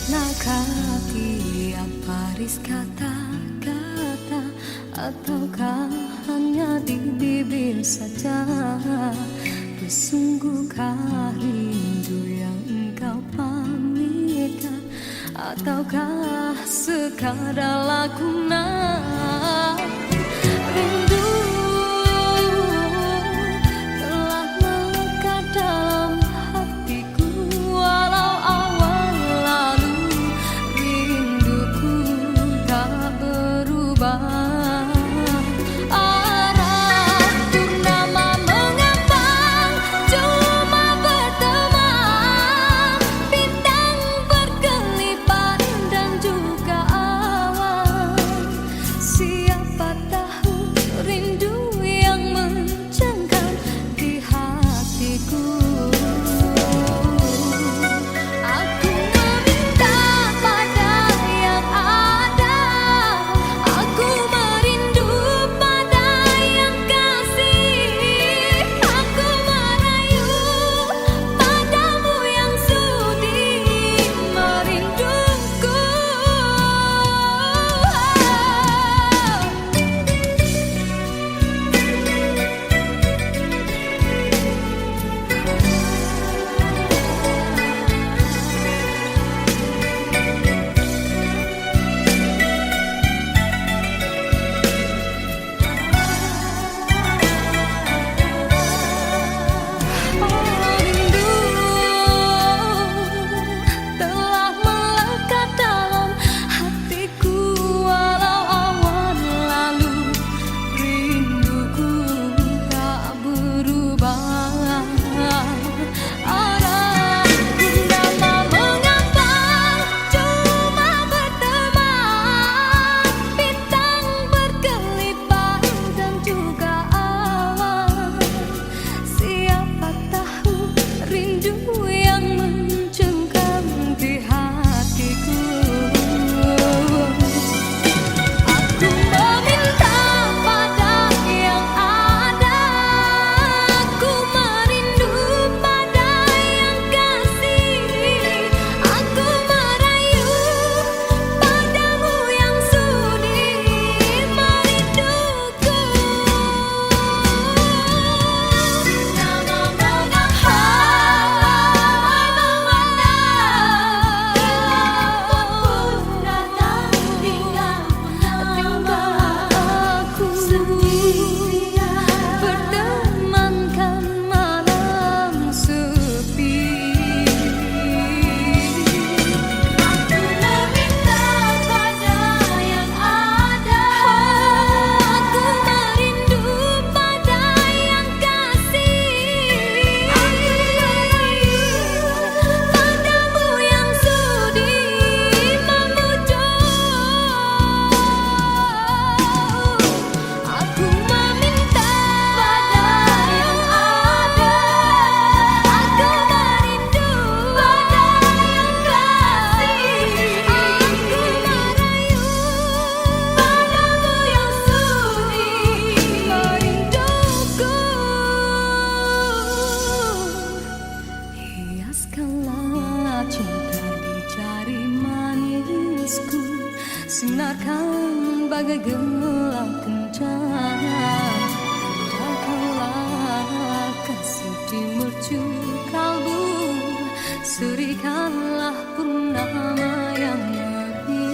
Maknakah tiap baris kata-kata, ataukah hanya di bibir saja? Bersungguhkah rindu yang engkau pamitkan, ataukah sekadar lakonan? Rindu telah melekat dalam hatiku, walau awal lalu rinduku tak berubah. Sinarkan bagai gelang kencana, datanglah kasih di mercu kalbu, serikanlah purnama yang merindu.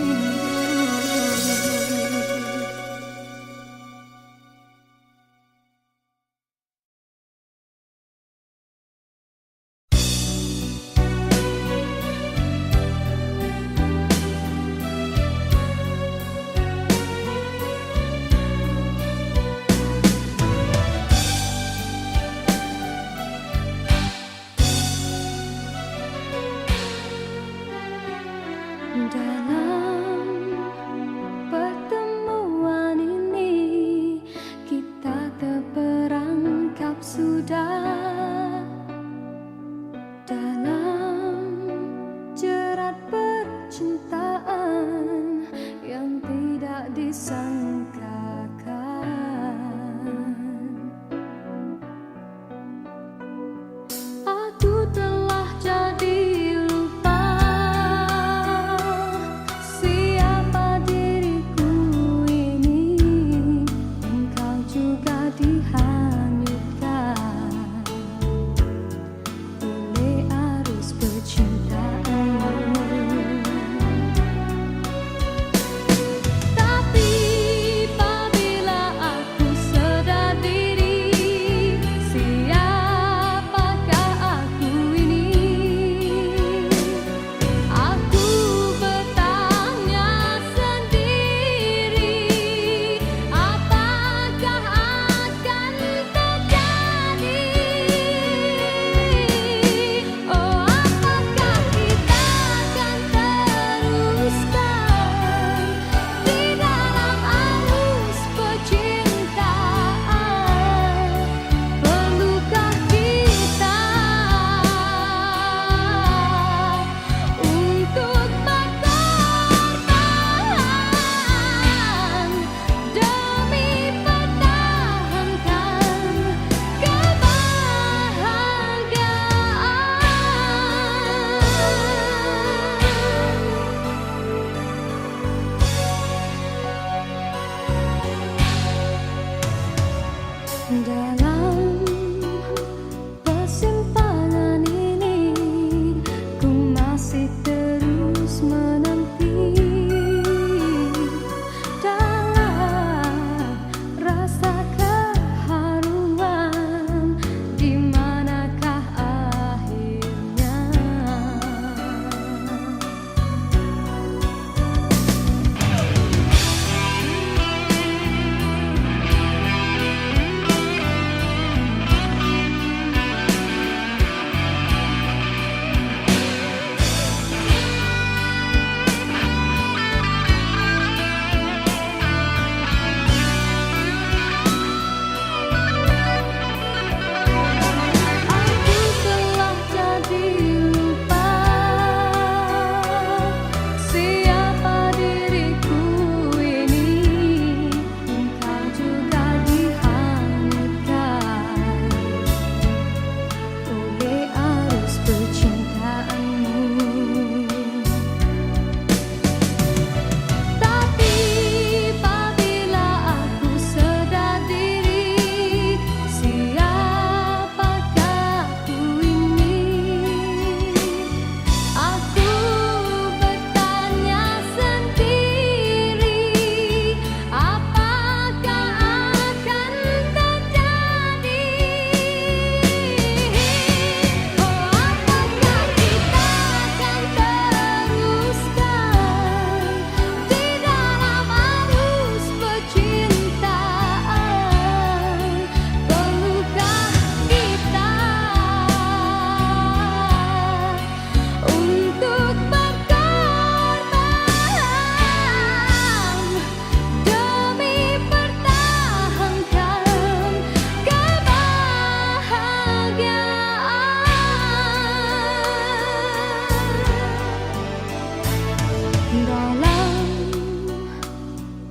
Dalam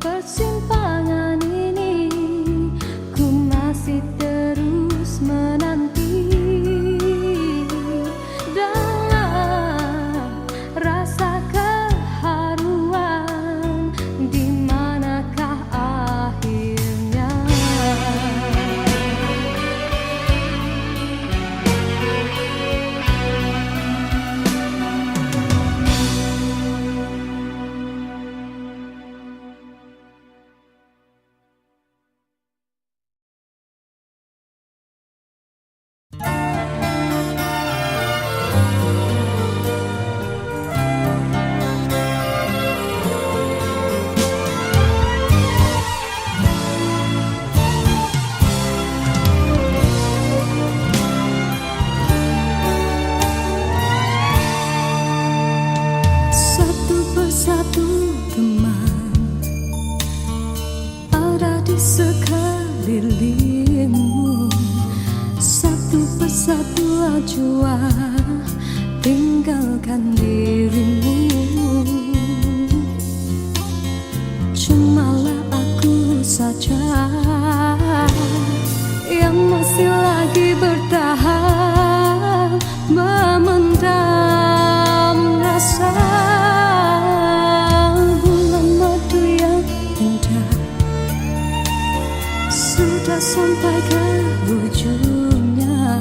persimpangan ini ku masih terus menanti dalam rasa keharuan, di manakah akhirnya. Satu persatu teman ada di sekelilingmu, satu persatu acuan tinggalkan dirimu. Cumalah aku saja yang masih lagi bertahan, memendam rasa. Bulan madu yang indah sudah sampai ke ujungnya,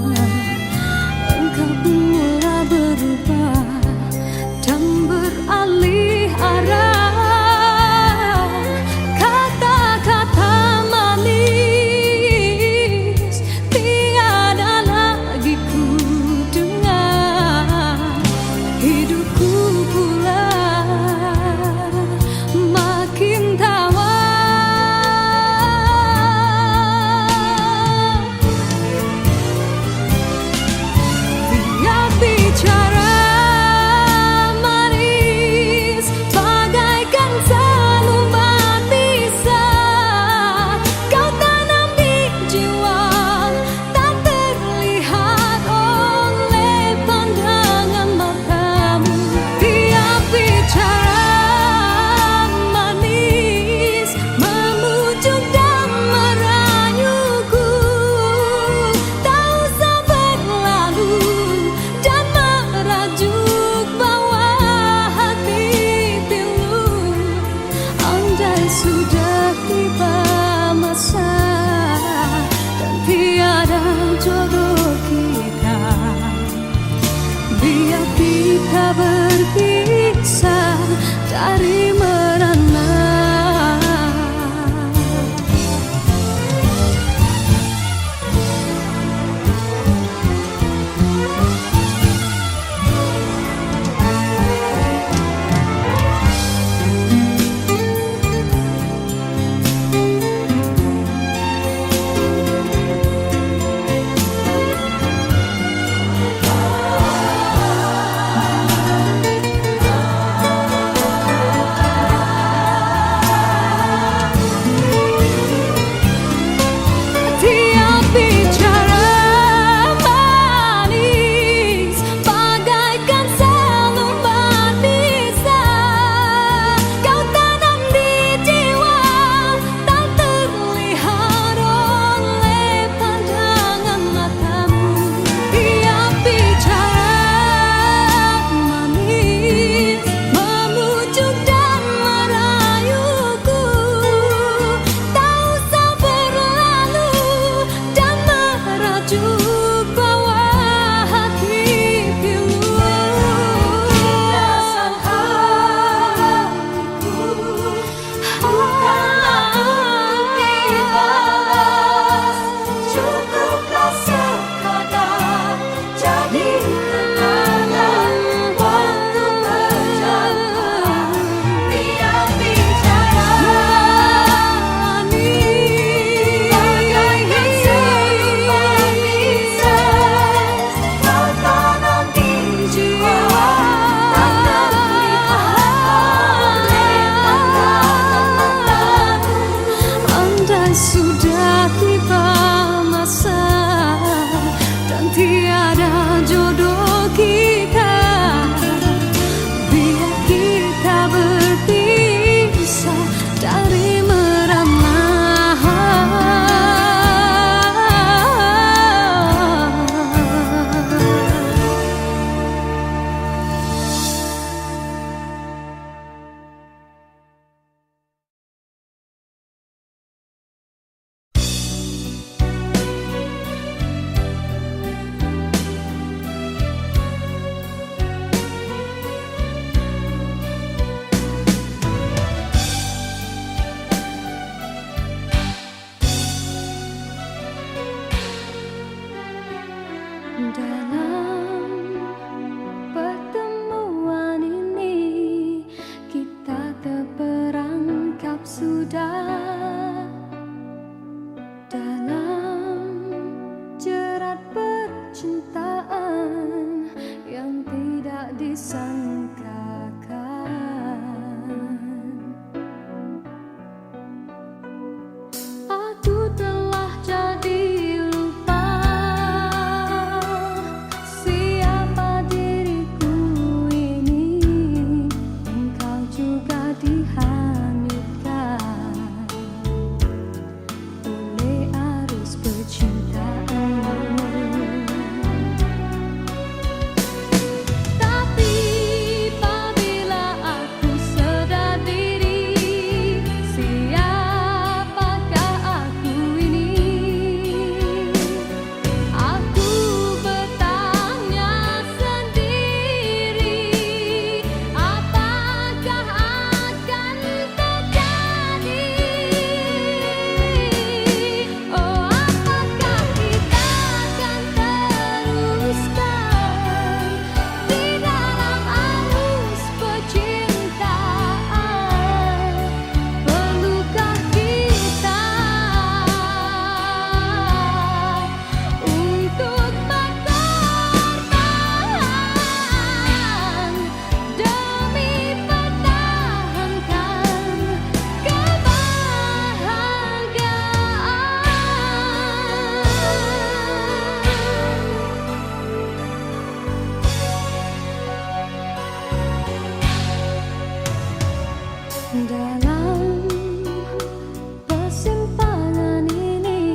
engkau pun mulai berubah dan disangkakan. Aku telah jadi lupa siapa diriku ini. Engkau juga dihanyutkan oleh arus percintaanmu. Tapi apabila aku sadar diri, siapakah aku ini? Aku bertanya sendiri, apakah akan terjadi? Oh, apakah kita akan teruskan di dalam arus percintaan? Perlukah kita untuk berkorban demi pertahankan kebahagiaan? Dalam persimpangan ini,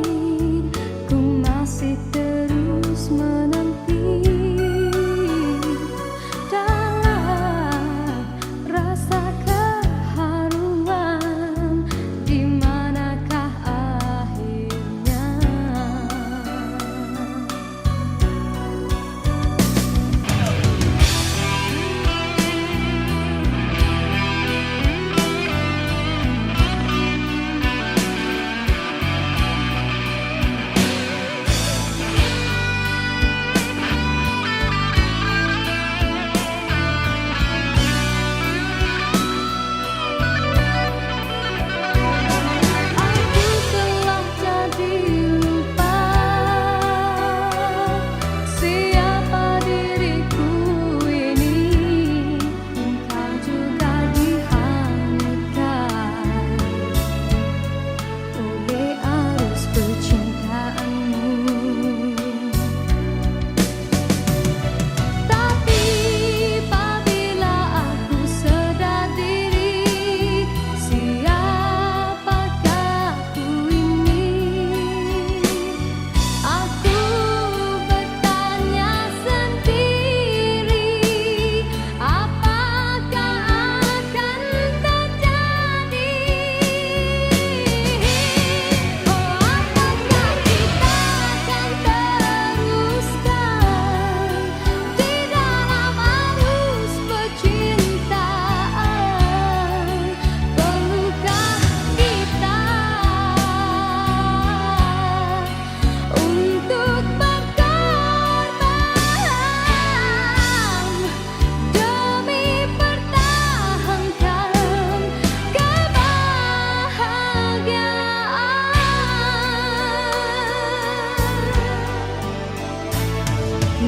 ku masih terus menanti dalam rasa keharuan. Di manakah akhirnya? Aku telah jadi lupa siapa diriku ini. Engkau juga dihanyutkan oleh arus percintaanmu. Tapi apabila aku sadar diri, siapakah aku ini? Aku bertanya sendiri, apakah akan terjadi? Oh, apakah kita akan teruskan di dalam arus percintaan? Perlukah kita untuk berkorban demi pertahankan kebahagiaan?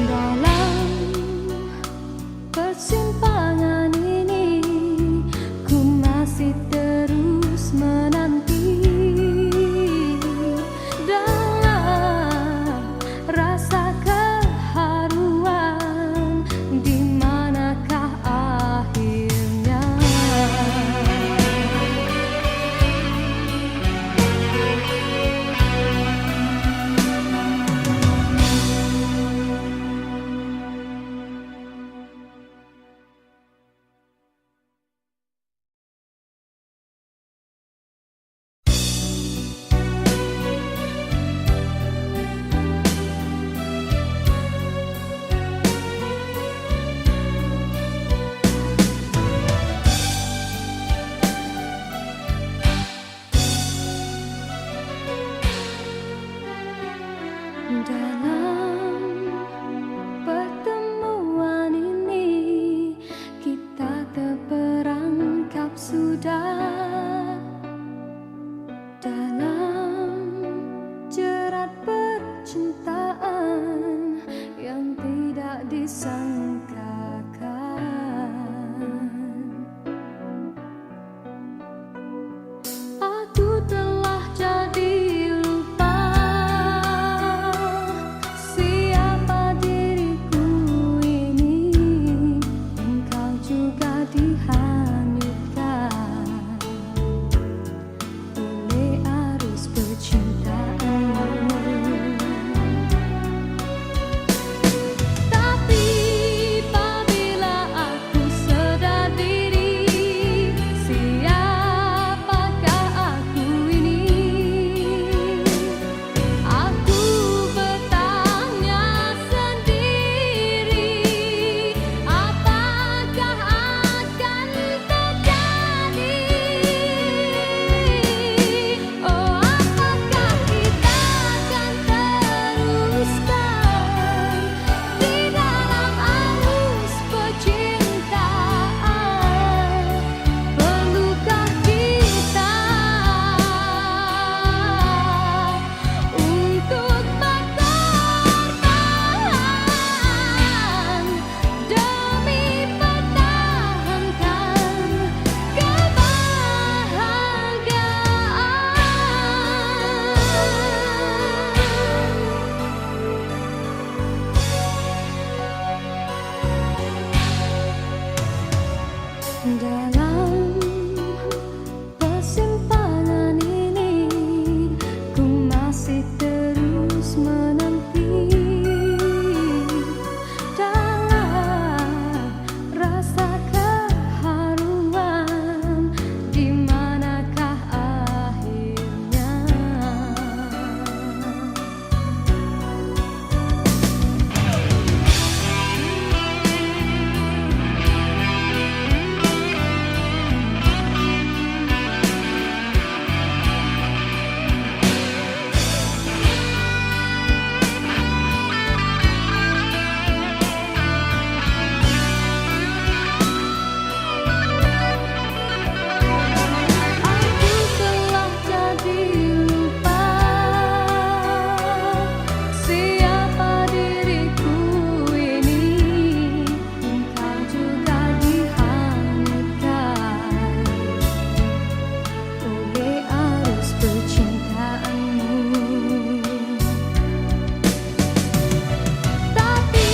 Dalam persimpangan ini, ku masih terus menanti dalam rasa keharuan. Di manakah akhirnya? Dalam persimpangan ini ku masih terus menanti dalam rasa keharuan, di manakah akhirnya. Aku telah jadi lupa siapa diriku ini. Engkau juga dihanyutkan oleh arus percintaanmu. Tapi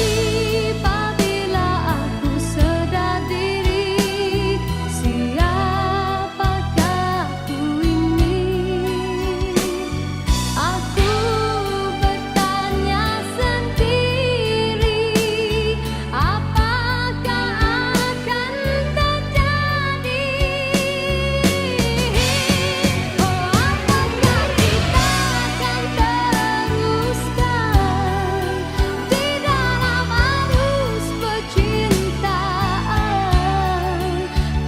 apabila aku sedar diri, siapakah ku ini? Aku bertanya sendiri, apakah akan terjadi? Oh, apakah kita akan teruskan di dalam arus percintaan?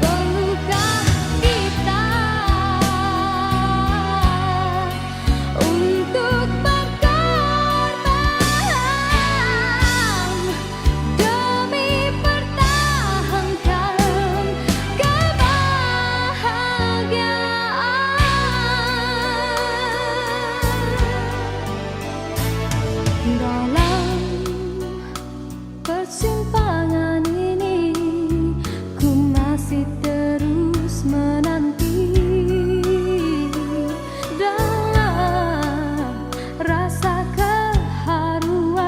Perlukah kita untuk berkorban demi pertahankan kebahagiaan? Dalam persimpangan ini ku masih terus menanti dalam rasa keharuan,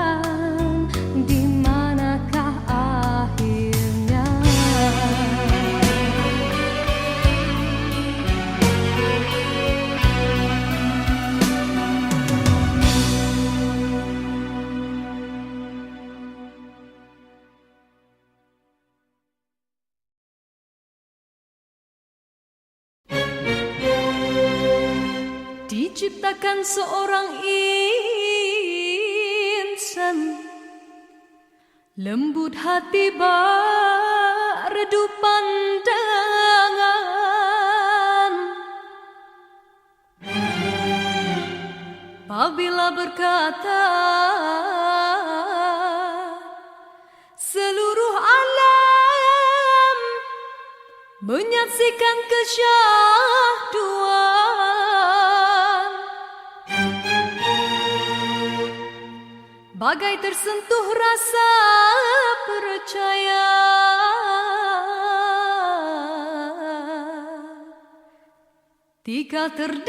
di manakah akhirnya. Diciptakan seorang insan, lembut hati berredup pandangan. Apabila berkata seluruh alam menyaksikan kesyahduan, bagai tersentuh rasa percaya. Tika terdengarkan,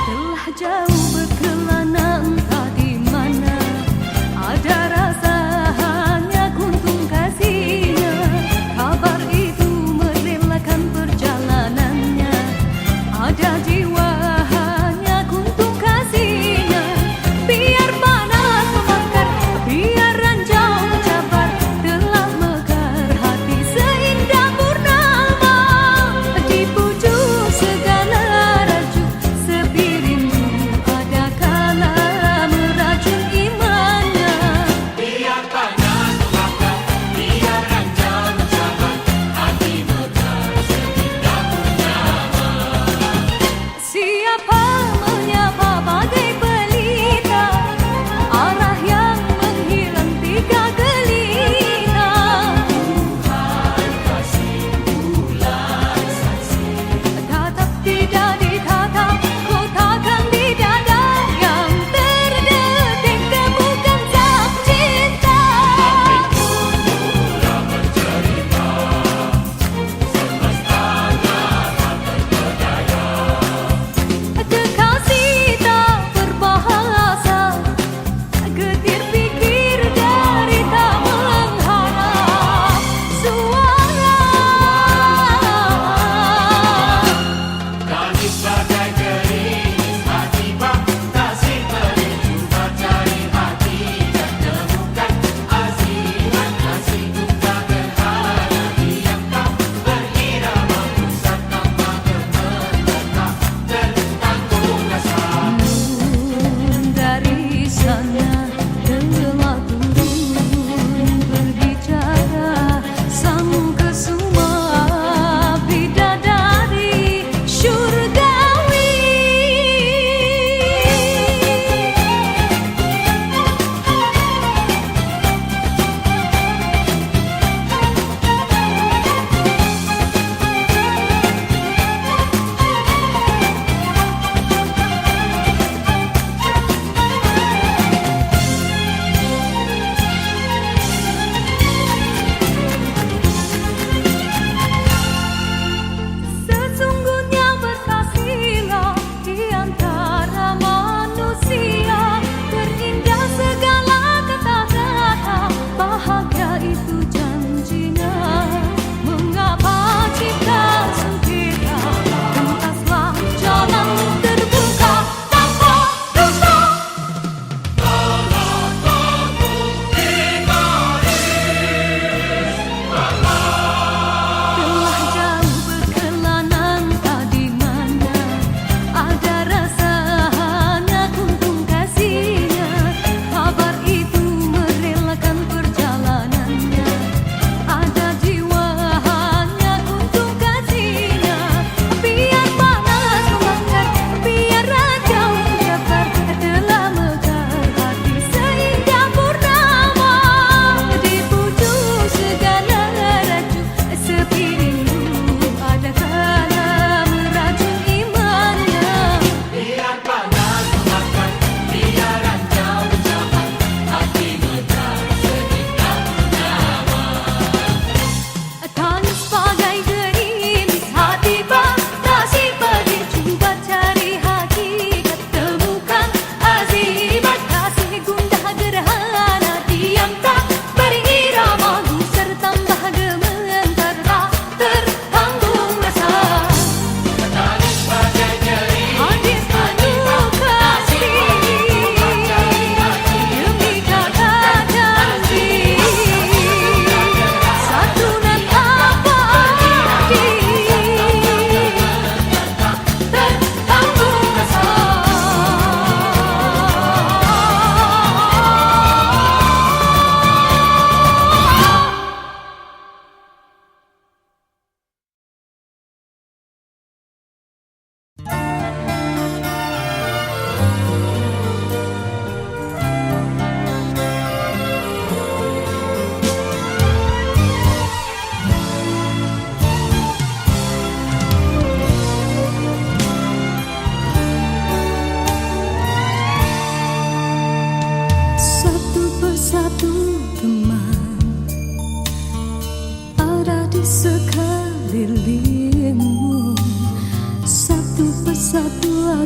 telah jauh berkelana entah di mana, ada rasa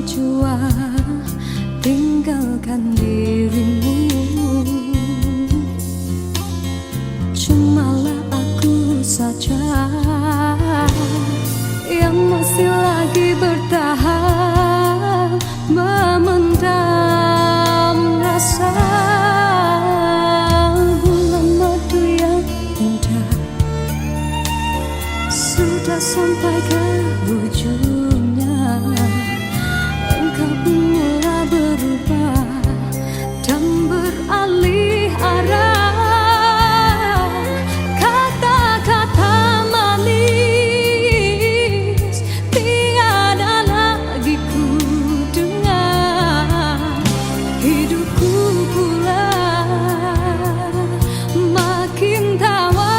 jua tinggalkan dirimu. Cumalah aku saja yang masih lagi bertahan, memendam rasa. Bulan madu yang indah sudah sampai ke ujungnya. Engkau pun mulai berubah dan beralih arah. Kata-kata manis tiada lagi ku dengar. Hidupku pula makin tawar.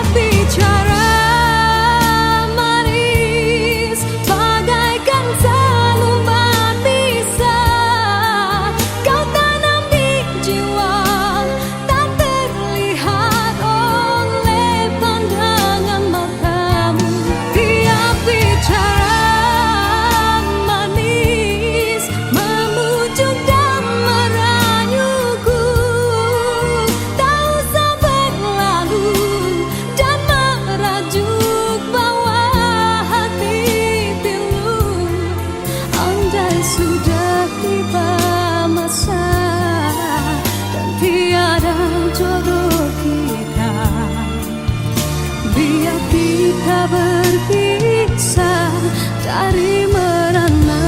Bicara manis bagaikan selumbat pisah, kau tanam di jiwa tak terlihat oleh pandangan matamu. Tiap bicara manis memujuk dan merayuku, tak usah berlalu dan merajuk bawah hati pilu. Andai sudah tiba masa dan tiada jodoh kita, biar kita berpisah dari merana.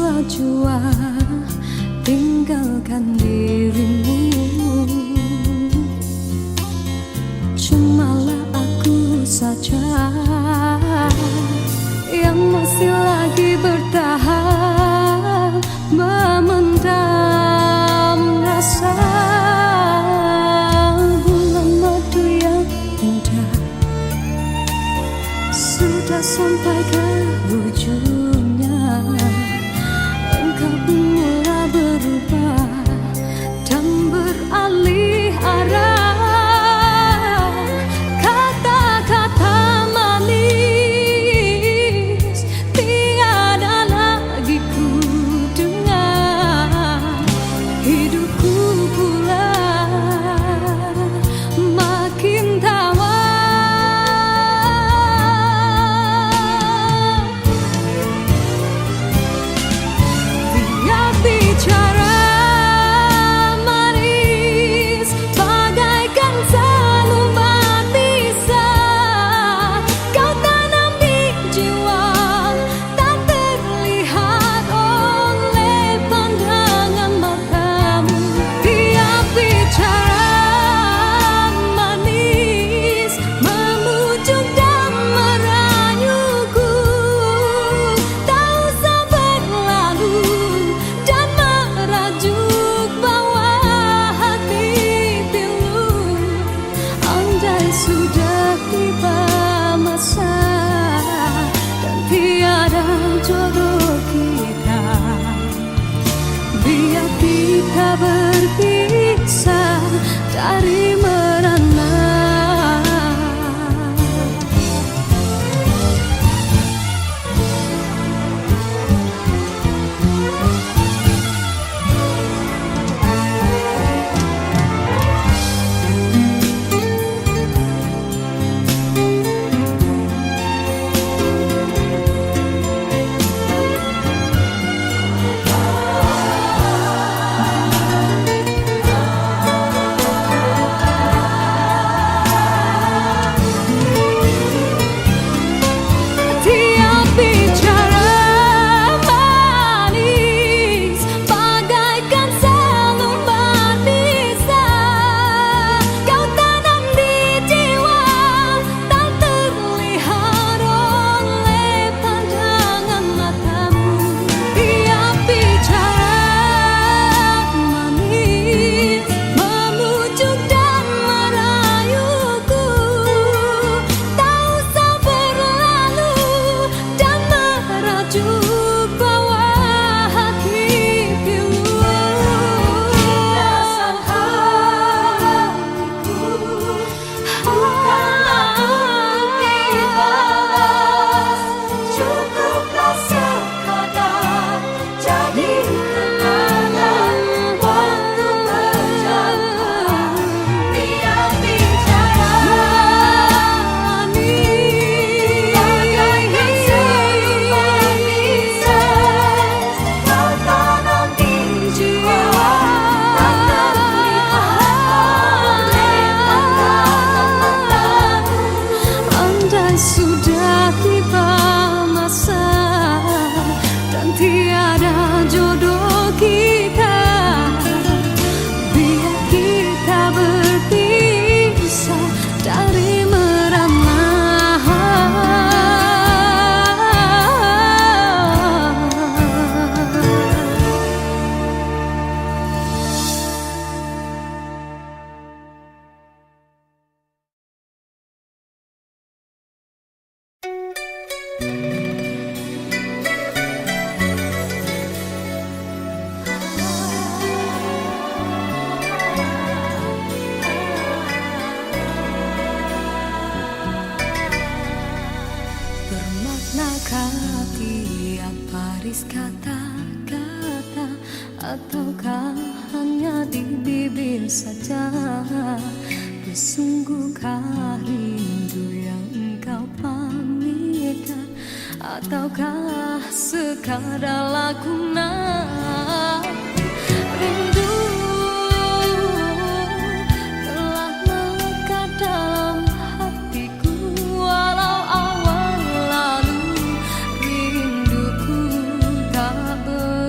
jua-jua tinggalkan dirimu. Cumalah aku saja yang masih lagi bertahan, memendam rasa. Bulan madu yang indah sudah sampai ke ujungnya. Engkau pun mulai berubah dan beralih arah. Kata-kata manis tiada lagi ku dengar. Hidupku pula makin tawar. Dia bicara manis bagaikan selumbat bisa kau tanam di jiwa, tak terlihat oleh pandangan matamu. Dia bicara manis memujuk dan merayuku, tak usah berlalu dan merajuk bawah hati pilu. Andai sudah tiba masa dan tiada jodoh kita, biar kita berpisah dari merana. Dia bicara manis bagaikan selumbat bisa kau tanam di jiwa, tak terlihat oleh pandangan matamu. Dia bicara manis memujuk dan merayuku, tak usah berlalu dan merajuk bawah hati pilu. Rasa hatiku bukanlah untuk dibalas, cukuplah sekadar jadi kenangan waktu berjalan. Dia bicara manis bagaikan selumbat bisa kau tanam di jiwa, tak terlihat oleh pandangan matamu. Andai sudah tiba masa dan tiada jodoh kita, biar kita berpisah dari merana. Bermaknakah tiap baris kata-kata, ataukah hanya di bibir saja? Sungguhkah rindu yang engkau pamitkan, ataukah sekadar lakonan? Rindu telah melekat dalam hatiku, walau awal lalu rinduku tak ber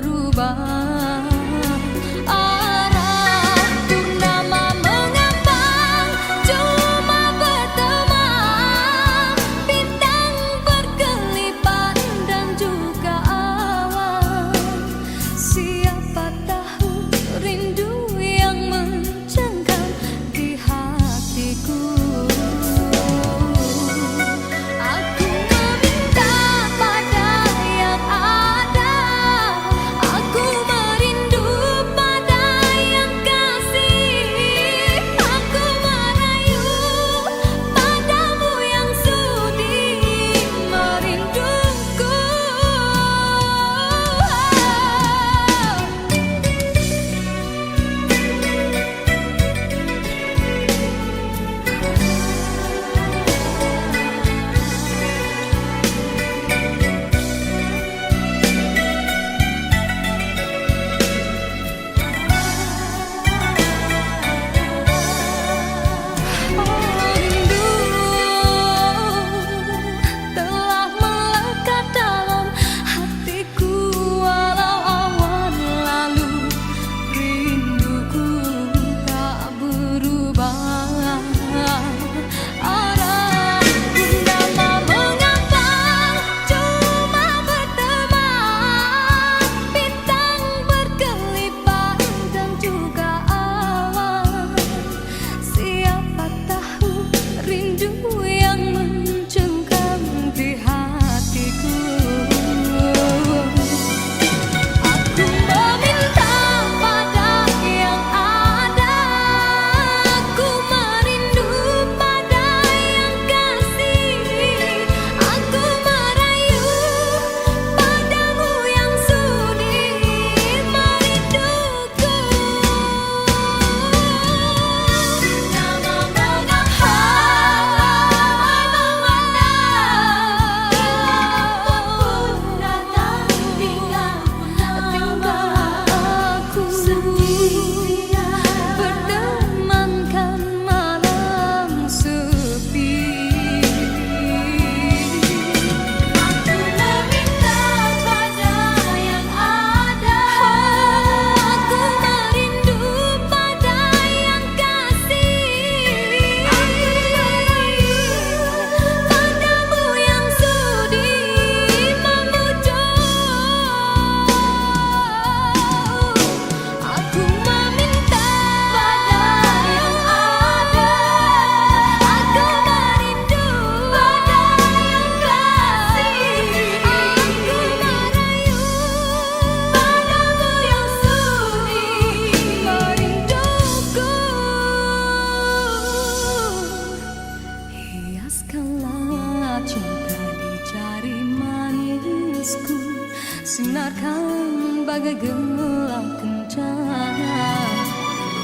Sinarkan bagai gelang kencana,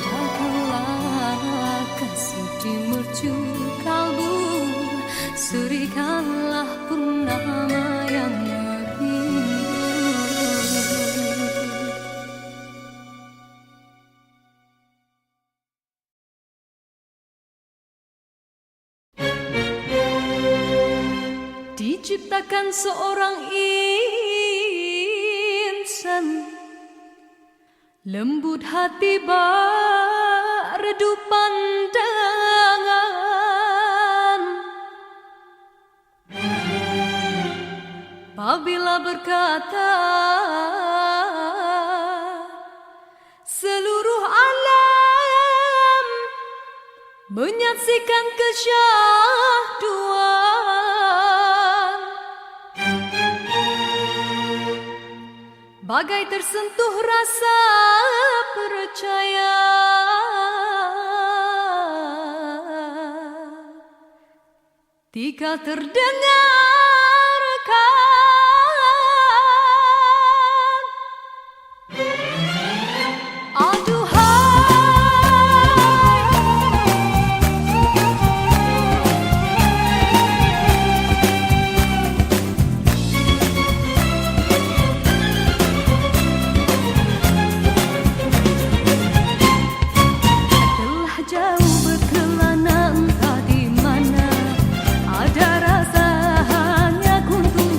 jagalah kasih di mercu kalbu, serikanlah purnama yang merindu. Diciptakan seorang insan, lembut hati redup pandangan. Apabila berkata, seluruh alam menyaksikan kesyahduan, bagai tersentuh rasa percaya. Tika terdengarkan ada rasa hanya kuntung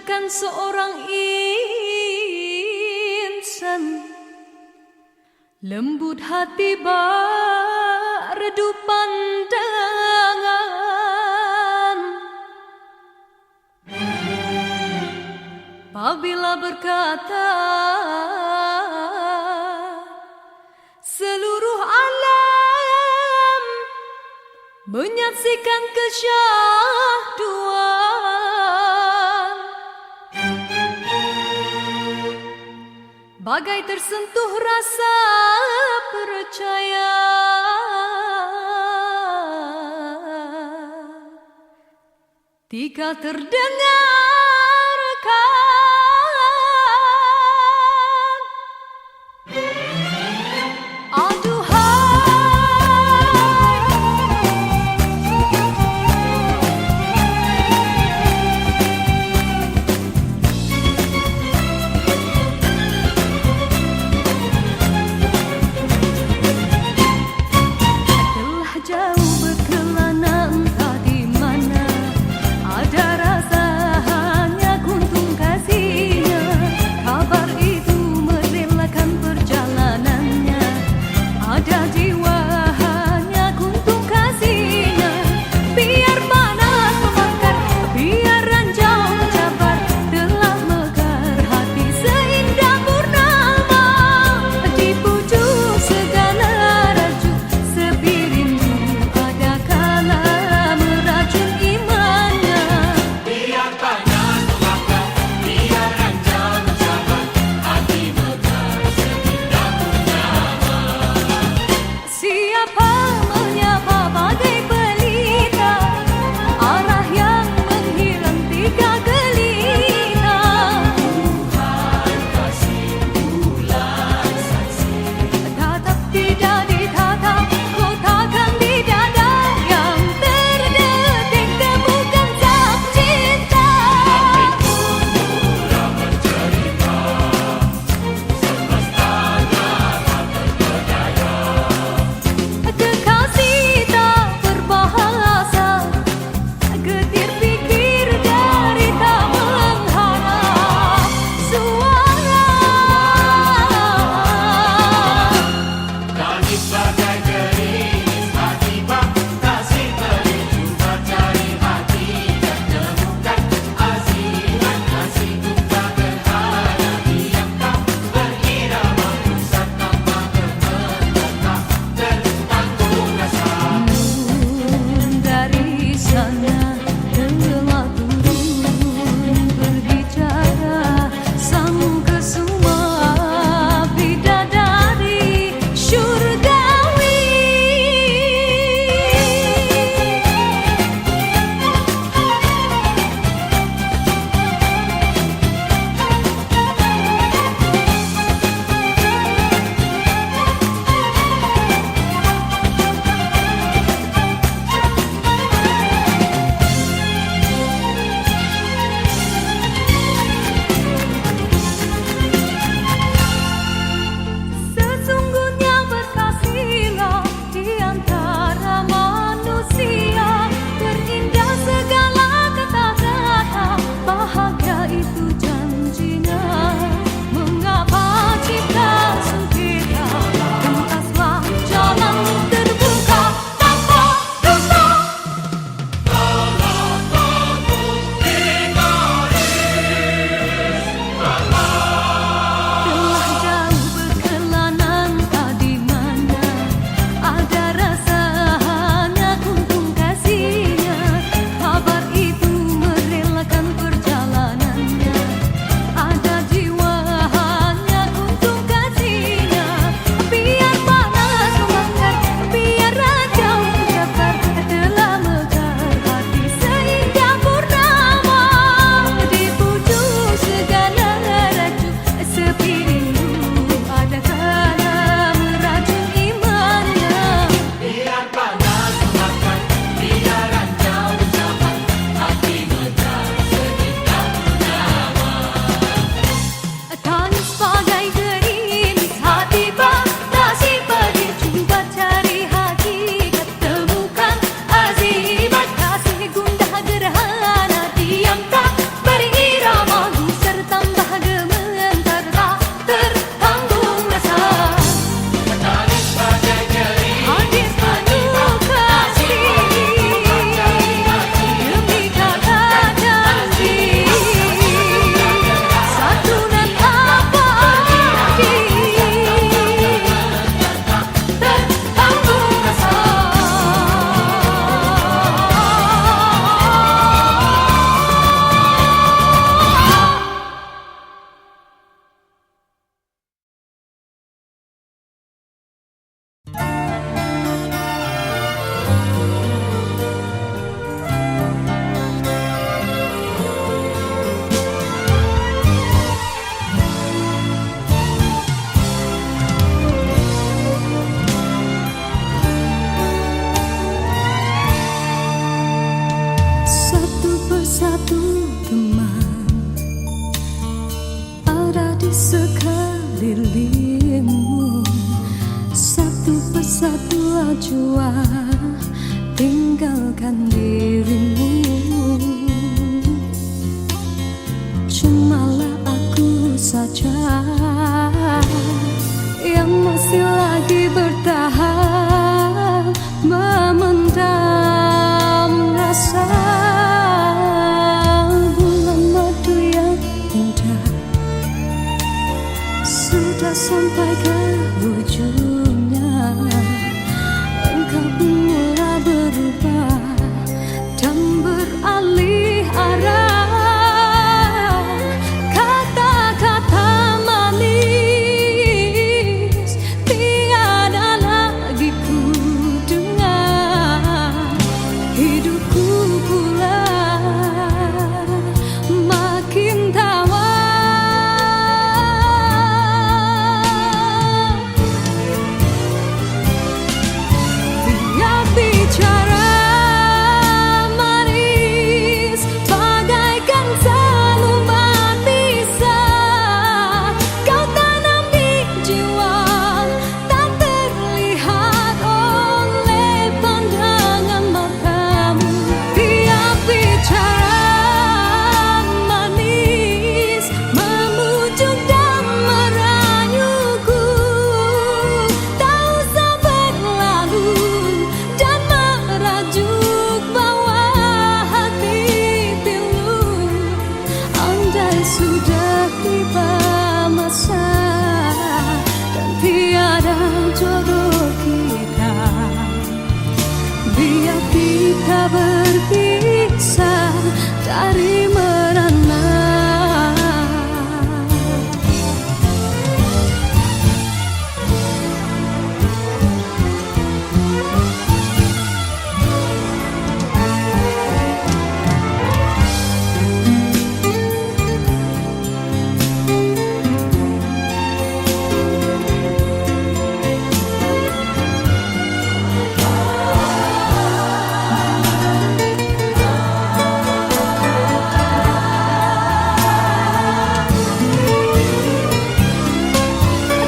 bagaikan seorang insan, lembut hati bak redup pandangan. Apabila berkata seluruh alam menyaksikan kesyahduan, bagai tersentuh rasa percaya. Tika terdengarkan jauh berkelana entah di mana ada rasa sekelilingmu. Satu persatu jua tinggalkan dirimu. Cumalah aku saja yang masih lagi bertahan, memendam rasa. Bulan madu yang indah sudah sampai ke ujungnya. Engkau pun mulai berubah dan beralih arah. Kata-kata manis tiada lagi ku dengar. Hidupku pula makin tawar. Tiap bicara manis bagaikan selumbat pisah. Kau tanam di jiwa, tak terlihat oleh pandangan matamu. Tiap bicara manis memujuk dan merayuku. Tak usah berlalu dan merajuk bawah hati pilu. Andai sudah tiba masa dan tiada jodoh kita, biar kita berpisah dari merana.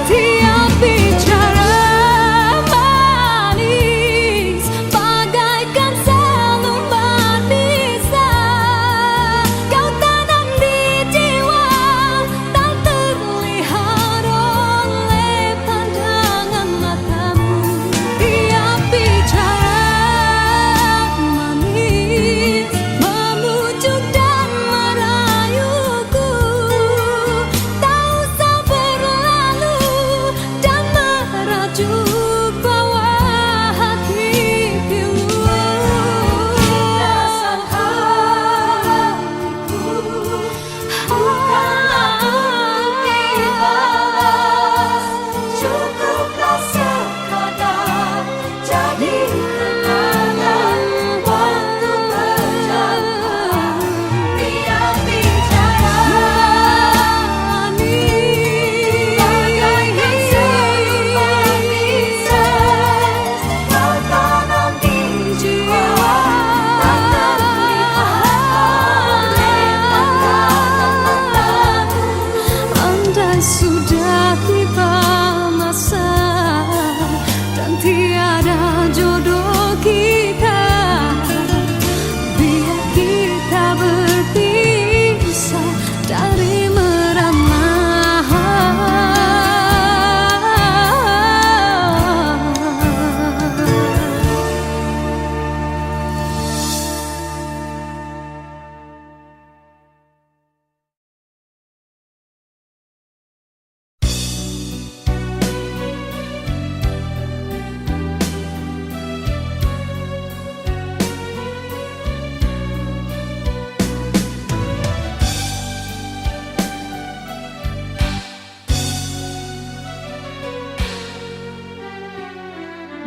Tiap bicara manis bagaikan selumbat pisah. Kau tanam di jiwa, tak terlihat oleh pandangan matamu. Tiap bicara manis memujuk dan merayuku. Tak usah berlalu dan merajuk bawah hati pilu. Rasa hatiku bukanlah untuk dibalas. Cukuplah sekadar jadi kenangan waktu berjalan. Tiap bicara manis bagaikan selumbat pisah. Kau tanam di jiwa, tak terlihat oleh pandangan matamu. Andai sudah tiba masa dan tiada jodoh kita, biar kita berpisah dari merana.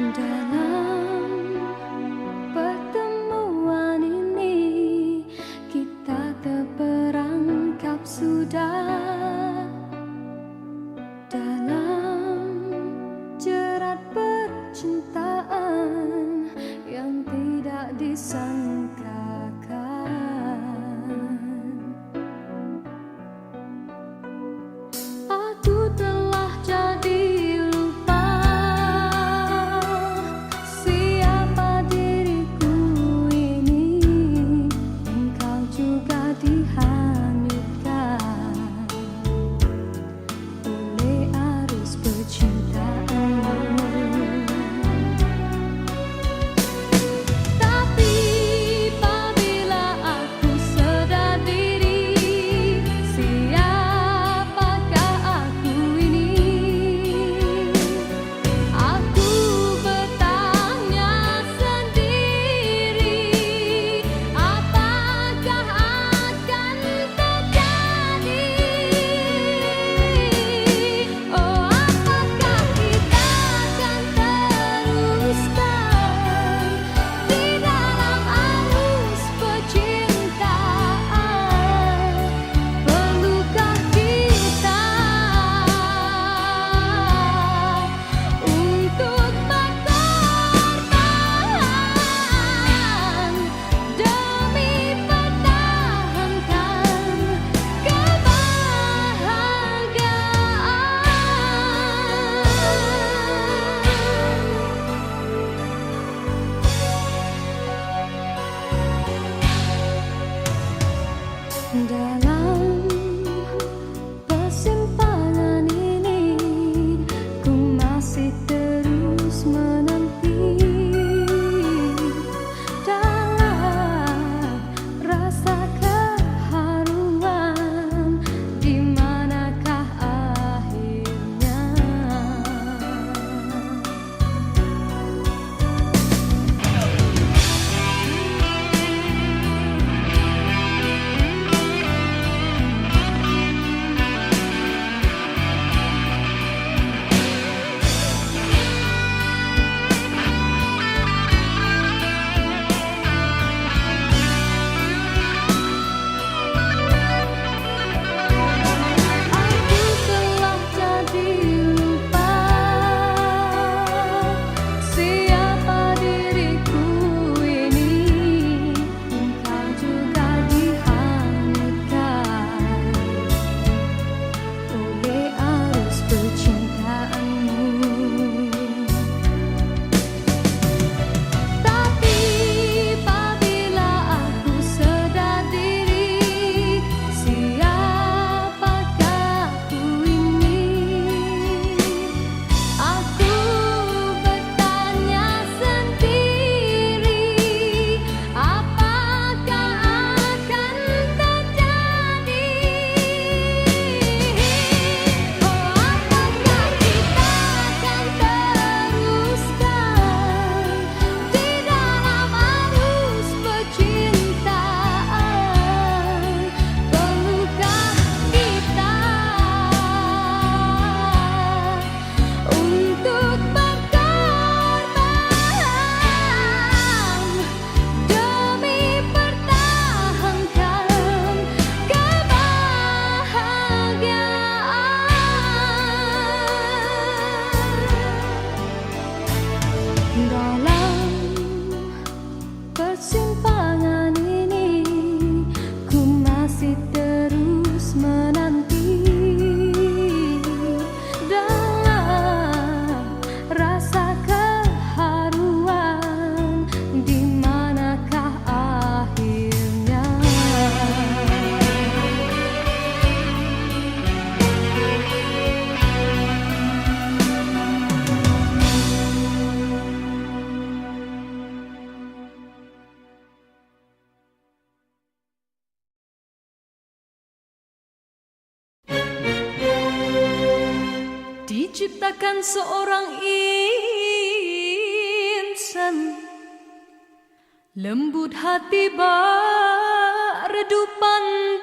Dalam pertemuan ini kita terperangkap sudah dalam jerat percintaan yang tidak disangkakan. Aku telah diciptakan seorang insan, lembut hati bak redu pandangan.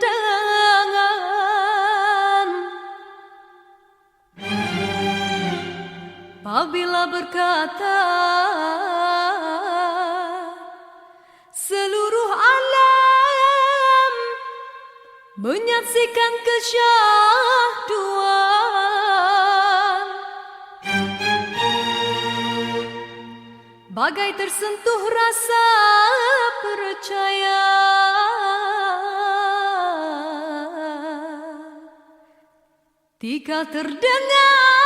Apabila berkata seluruh alam menyaksikan kesyahduan, bagai tersentuh rasa percaya. Tika terdengarkan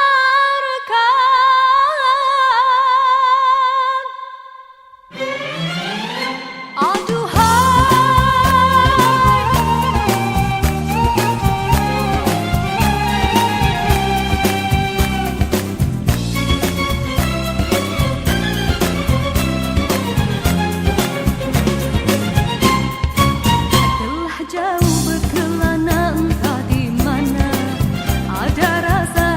jauh berkelana entah di mana ada rasa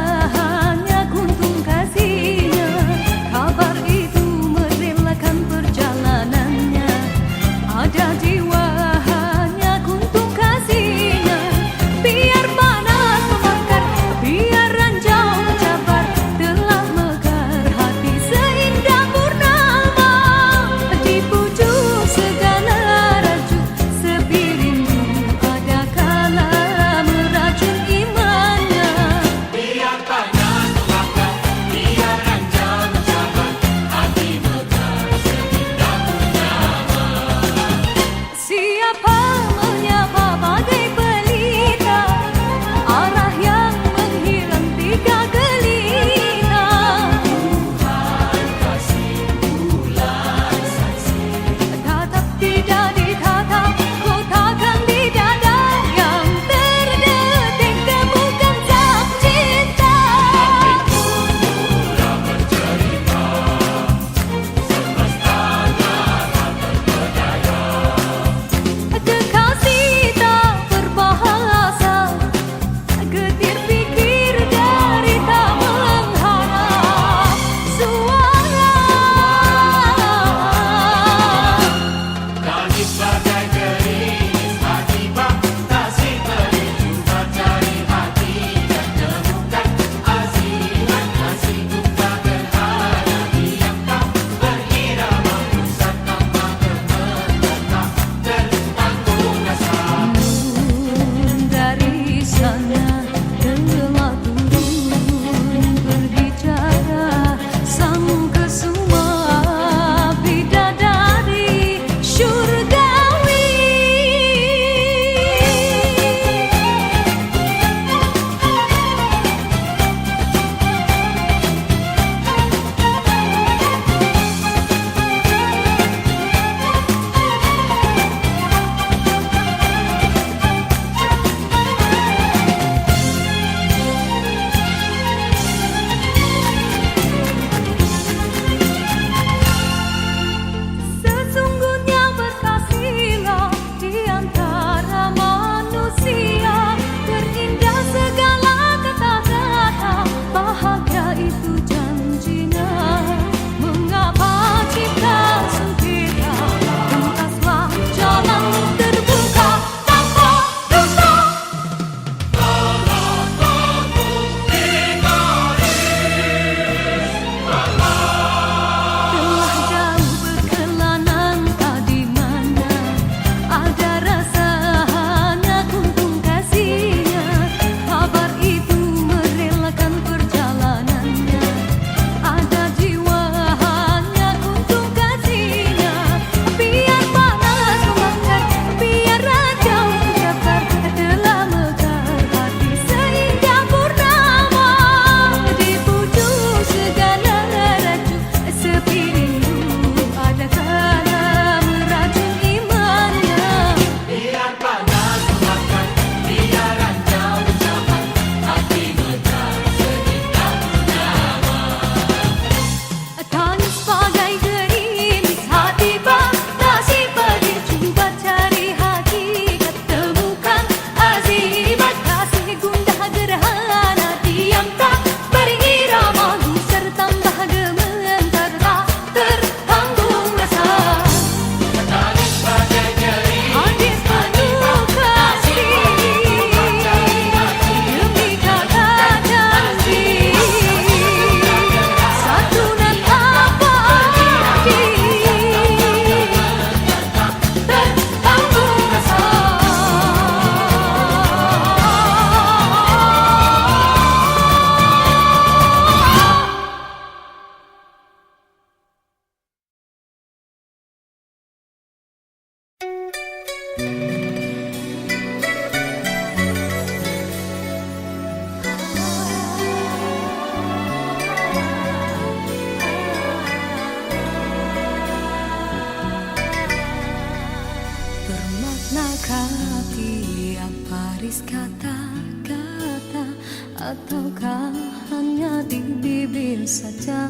ataukah hanya di bibir saja?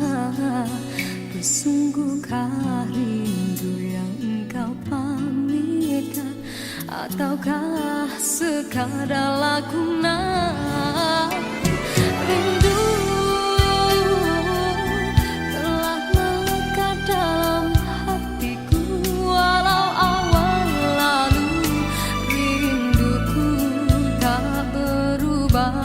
Sungguhkah rindu yang engkau pamitkan, ataukah sekadar lakonan? Rindu telah melekat dalam hatiku, walau awal lalu rinduku tak berubah.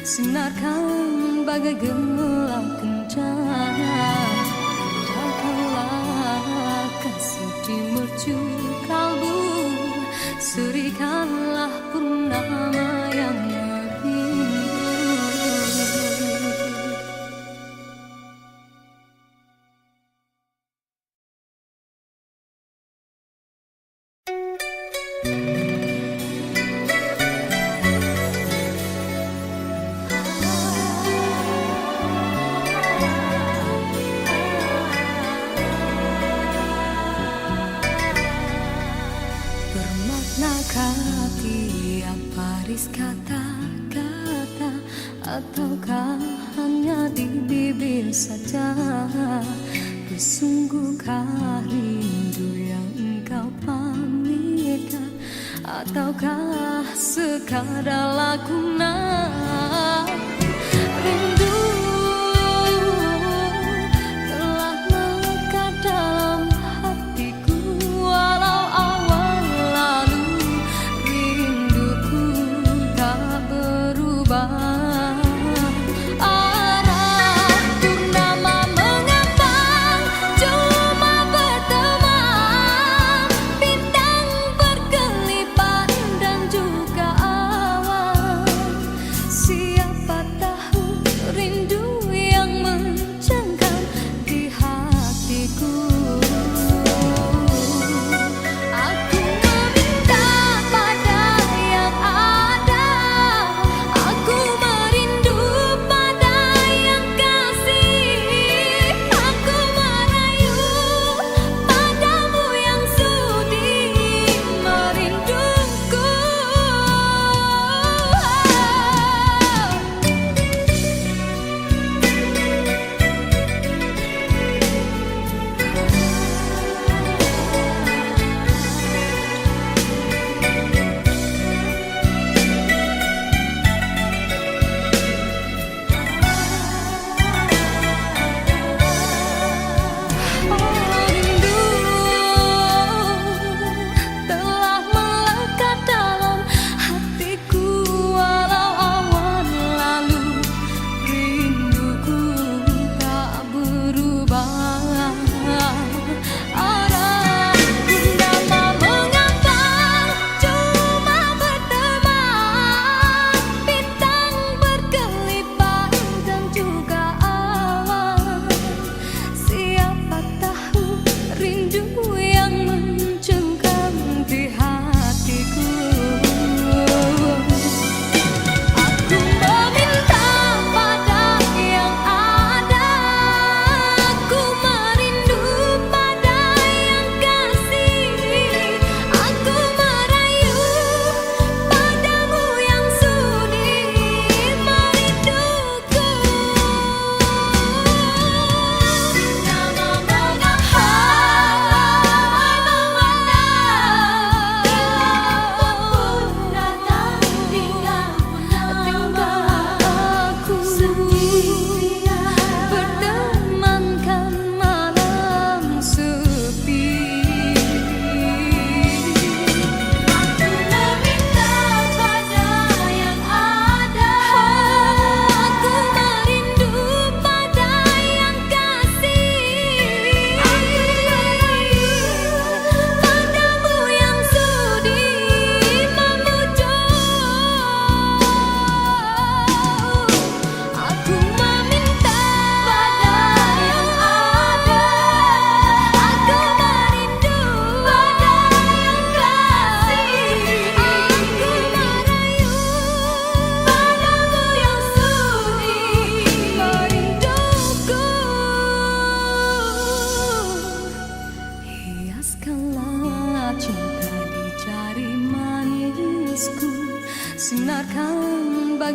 Sinarkan bagai gelang kencana, Dapatlah kasih di mercu kalbu, Serikanlah purnama yang merindu. Bermaknakah tiap baris kata-kata, ataukah hanya di bibir saja? Sungguhkah rindu yang engkau pamitkan, ataukah sekadar lakonan? Rindu telah melekat dalam hatiku, walau awal lalu rinduku tak berubah. Arahku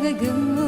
bagai gemuk